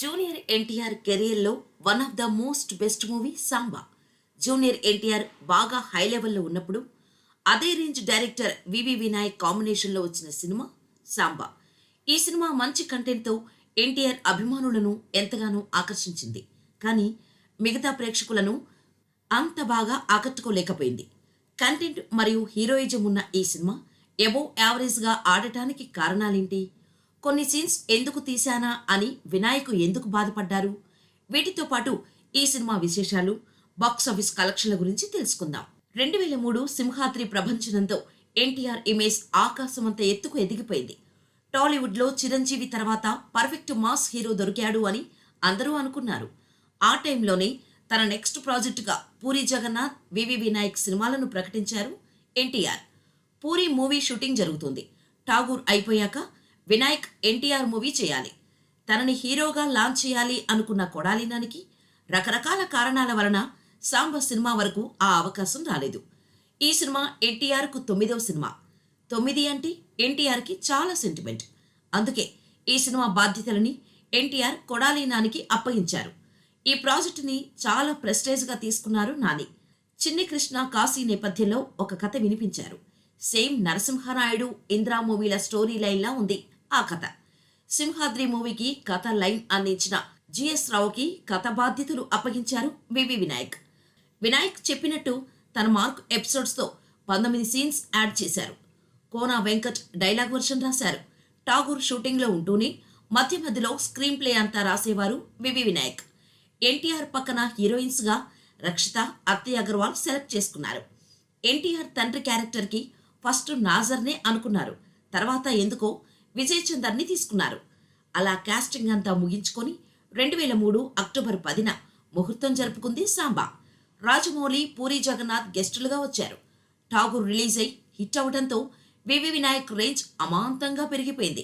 Junior NTR కెరియర్లో one of the most best movie Samba. Junior NTR బాగా high లెవెల్లో ఉన్నప్పుడు అదే రేంజ్ డైరెక్టర్ వివి వినాయక్ కాంబినేషన్లో వచ్చిన సినిమా సాంబా. ఈ సినిమా మంచి కంటెంట్తో ఎన్టీఆర్ అభిమానులను ఎంతగానో ఆకర్షించింది. కానీ మిగతా ప్రేక్షకులను అంత బాగా ఆకట్టుకోలేకపోయింది. కంటెంట్ మరియు హీరోయిజం ఉన్న ఈ సినిమా అబోవ్ యావరేజ్గా ఆడటానికి కారణాలేంటి? కొన్ని సీన్స్ ఎందుకు తీశానా అని వినాయక్ ఎందుకు బాధపడ్డారు? వీటితో పాటు ఈ సినిమా విశేషాలు, బాక్సాఫీస్ కలెక్షన్ల గురించి తెలుసుకుందాం. 2003 సింహాద్రి ప్రభంజనంతో ఎన్టీఆర్ ఇమేజ్ ఆకాశమంత ఎత్తుకు ఎదిగిపోయింది. టాలీవుడ్లో చిరంజీవి తర్వాత పర్ఫెక్ట్ మాస్ హీరో దొరికాడు అని అందరూ అనుకున్నారు. ఆ టైంలోనే తన నెక్స్ట్ ప్రాజెక్టుగా పూరి జగన్నాథ్, వివి వినాయక్ సినిమాలను ప్రకటించారు ఎన్టీఆర్. పూరి మూవీ షూటింగ్ జరుగుతుంది. ఠాగూర్ అయిపోయాక వినాయక్ ఎన్టీఆర్ మూవీ చేయాలి. తనని హీరోగా లాంచ్ చేయాలి అనుకున్న కొడాలినానికి రకరకాల కారణాల వలన సాంబ సినిమా వరకు ఆ అవకాశం రాలేదు. ఈ సినిమా ఎన్టీఆర్కు 9వ సినిమా. 9 అంటే ఎన్టీఆర్కి చాలా సెంటిమెంట్. అందుకే ఈ సినిమా బాధ్యతలని ఎన్టీఆర్ కొడాలినానికి అప్పగించారు. ఈ ప్రాజెక్టుని చాలా ప్రెస్టేజ్గా తీసుకున్నారు నాని. చిన్ని కృష్ణ కాశీ నేపథ్యంలో ఒక కథ వినిపించారు. సేమ్ నరసింహనాయుడు, ఇంద్రా మూవీల స్టోరీ లైన్లా ఉంది ఆ కథ. సింహాద్రి మూవీకి కథ లైన్ అందించిన జిఎస్ రావుకి కథ బాధ్యతలు అప్పగించారు వివి వినాయక్. వినాయక్ చెప్పినట్టు తన మార్క్ ఎపిసోడ్స్తో 19 సీన్స్ యాడ్ చేశారు. కోనా వెంకట్ డైలాగ్ వర్షన్ రాశారు. ఠాగూర్ షూటింగ్లో ఉంటూనే మధ్య మధ్యలో స్క్రీన్ ప్లే అంతా రాసేవారు వివి వినాయక్. ఎన్టీఆర్ పక్కన హీరోయిన్స్గా రక్షిత, అత్తయ్య అగర్వాల్ సెలెక్ట్ చేసుకున్నారు. ఎన్టీఆర్ తండ్రి క్యారెక్టర్కి ఫస్ట్ నాజర్నే అనుకున్నారు. తర్వాత ఎందుకో విజయ్ చందర్ని తీసుకున్నారు. అలా కాస్టింగ్ అంతా ముగించుకొని 2003 అక్టోబర్ 10న ముహూర్తం జరుపుకుంది సాంబా. రాజమౌళి, పూరి జగన్నాథ్ గెస్టులుగా వచ్చారు. ఠాగూర్ రిలీజ్ అయి హిట్ అవడంతో వివి వినాయక్ రేంజ్ అమాంతంగా పెరిగిపోయింది.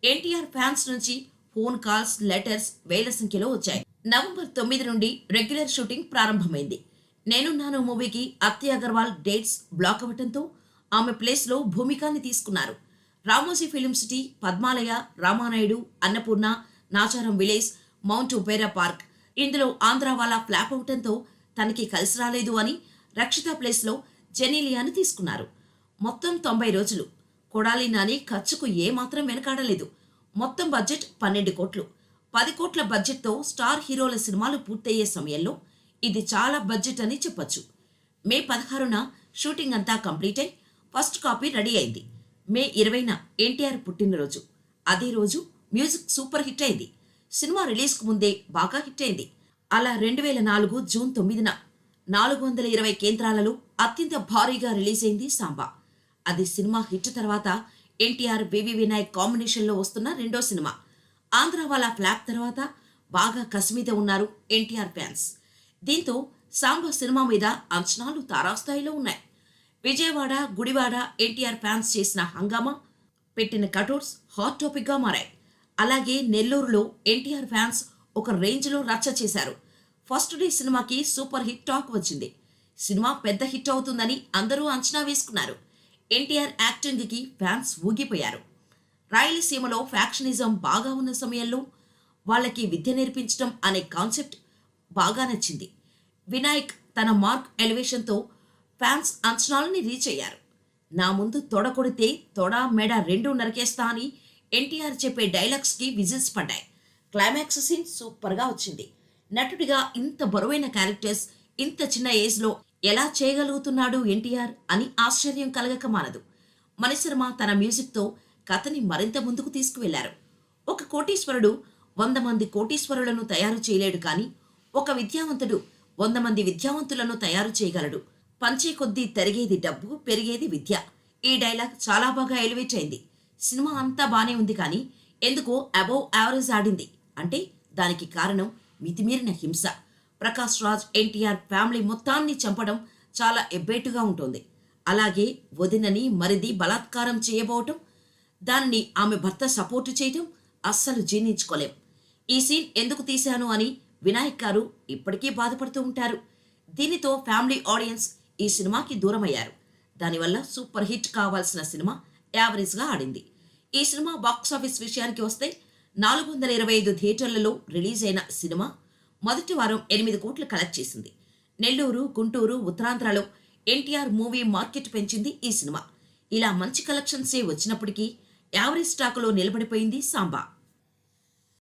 ఎన్టీఆర్ ఫ్యాన్స్ నుంచి ఫోన్ కాల్స్, లెటర్స్ వేల సంఖ్యలో వచ్చాయి. నవంబర్ 9 నుండి రెగ్యులర్ షూటింగ్ ప్రారంభమైంది. నేనున్నాను మూవీకి అత్తయ్య అగర్వాల్ డేట్స్ బ్లాక్ అవ్వడంతో ఆమె ప్లేస్లో భూమికాని తీసుకున్నారు. Ramoji film city, Padmalaya, Ramanaidu, Annapurna, Nacharam village, mount Opera park ఇందులో ఆంధ్రావాలా ఫ్లాప్ అవటంతో తనకి కలిసి రాలేదు అని రక్షిత ప్లేస్లో జెనీలియాని తీసుకున్నారు. మొత్తం 90 రోజులు. కొడాలి నాని ఖర్చుకు ఏమాత్రం వెనకాడలేదు. మొత్తం బడ్జెట్ 12 కోట్లు. 10 కోట్ల బడ్జెట్తో స్టార్ హీరోల సినిమాలు పూర్తయ్యే సమయంలో ఇది చాలా బడ్జెట్ అని చెప్పొచ్చు. మే 16న షూటింగ్ అంతా కంప్లీట్ అయి ఫస్ట్ కాపీ రెడీ అయింది. మే 20న ఎన్టీఆర్ పుట్టినరోజు. అదే రోజు మ్యూజిక్ సూపర్ హిట్ అయింది. సినిమా రిలీజ్కు ముందే బాగా హిట్ అయింది. అలా 2004 జూన్ 9న 420 కేంద్రాలలో అత్యంత భారీగా రిలీజ్ అయింది సాంబా. అది సినిమా హిట్ తర్వాత ఎన్టీఆర్, వివి వినాయక్ కాంబినేషన్లో వస్తున్న రెండో సినిమా. ఆంధ్రావాలా ఫ్లాప్ తర్వాత బాగా కసిమీద ఉన్నారు ఎన్టీఆర్ ఫ్యాన్స్. దీంతో సాంబా సినిమా మీద అంచనాలు తారాస్థాయిలో ఉన్నాయి. విజయవాడ, గుడివాడ ఎన్టీఆర్ ఫ్యాన్స్ చేసిన హంగామా, పెట్టిన కటౌట్స్ హాట్ టాపిక్గా మారాయి. అలాగే నెల్లూరులో ఎన్టీఆర్ ఫ్యాన్స్ ఒక రేంజ్లో రచ్చ చేశారు. ఫస్ట్ డే సినిమాకి సూపర్ హిట్ టాక్ వచ్చింది. సినిమా పెద్ద హిట్ అవుతుందని అందరూ అంచనా వేసుకున్నారు. ఎన్టీఆర్ యాక్టింగ్కి ఫ్యాన్స్ ఊగిపోయారు. రాయలసీమలో ఫ్యాక్షనిజం బాగా ఉన్న సమయంలో వాళ్ళకి విద్య నేర్పించడం అనే కాన్సెప్ట్ బాగా నచ్చింది. వినాయక్ తన మార్క్ ఎలివేషన్తో ఫ్యాన్స్ అంచనాలని రీచ్ అయ్యారు. నా ముందు తొడ కొడితే తొడ, మెడ 2 నరికేస్తా అని ఎన్టీఆర్ చెప్పే డైలాగ్స్కి విజిల్స్ పడ్డాయి. క్లైమాక్స్ సీన్ సూపర్గా వచ్చింది. నటుడిగా ఇంత బరువైన క్యారెక్టర్స్ ఇంత చిన్న ఏజ్లో ఎలా చేయగలుగుతున్నాడు ఎన్టీఆర్ అని ఆశ్చర్యం కలగక మానదు. మణిశర్మ తన మ్యూజిక్తో కథని మరింత ముందుకు తీసుకువెళ్లారు. ఒక కోటీశ్వరుడు 100 మంది కోటీశ్వరులను తయారు చేయలేడు, కానీ ఒక విద్యావంతుడు 100 మంది విద్యావంతులను తయారు చేయగలడు. పంచే కొద్దీ తరిగేది డబ్బు, పెరిగేది విద్య. ఈ డైలాగ్ చాలా బాగా ఎలివేట్ అయింది. సినిమా అంతా బానే ఉంది, కానీ ఎందుకో అబోవ్ యావరేజ్ ఆడింది. అంటే దానికి కారణం మితిమీరిన హింస. ప్రకాష్ రాజ్, ఎన్టీఆర్ ఫ్యామిలీ మొత్తాన్ని చంపడం చాలా ఎబ్బేటుగా ఉంటుంది. అలాగే వదినని, మరిది బలాత్కారం చేయబోవటం, దానిని ఆమె భర్త సపోర్టు చేయటం అస్సలు జీర్ణించుకోలేం. ఈ సీన్ ఎందుకు తీశాను అని వినాయక్ గారు ఇప్పటికీ బాధపడుతూ ఉంటారు. దీనితో ఫ్యామిలీ ఆడియన్స్ ఈ సినిమాకి దూరమయ్యారు. దానివల్ల సూపర్ హిట్ కావాల్సిన సినిమా యావరేజ్గా ఆడింది. ఈ సినిమా బాక్సాఫీస్ విషయానికి వస్తే 425 థియేటర్లలో రిలీజ్ అయిన సినిమా మొదటి వారం 8 కోట్లు కలెక్ట్ చేసింది. నెల్లూరు, గుంటూరు, ఉత్తరాంధ్రలో ఎన్టీఆర్ మూవీ మార్కెట్ పెంచింది ఈ సినిమా. ఇలా మంచి కలెక్షన్సే వచ్చినప్పటికీ యావరేజ్ స్టాకులో నిలబడిపోయింది సాంబా.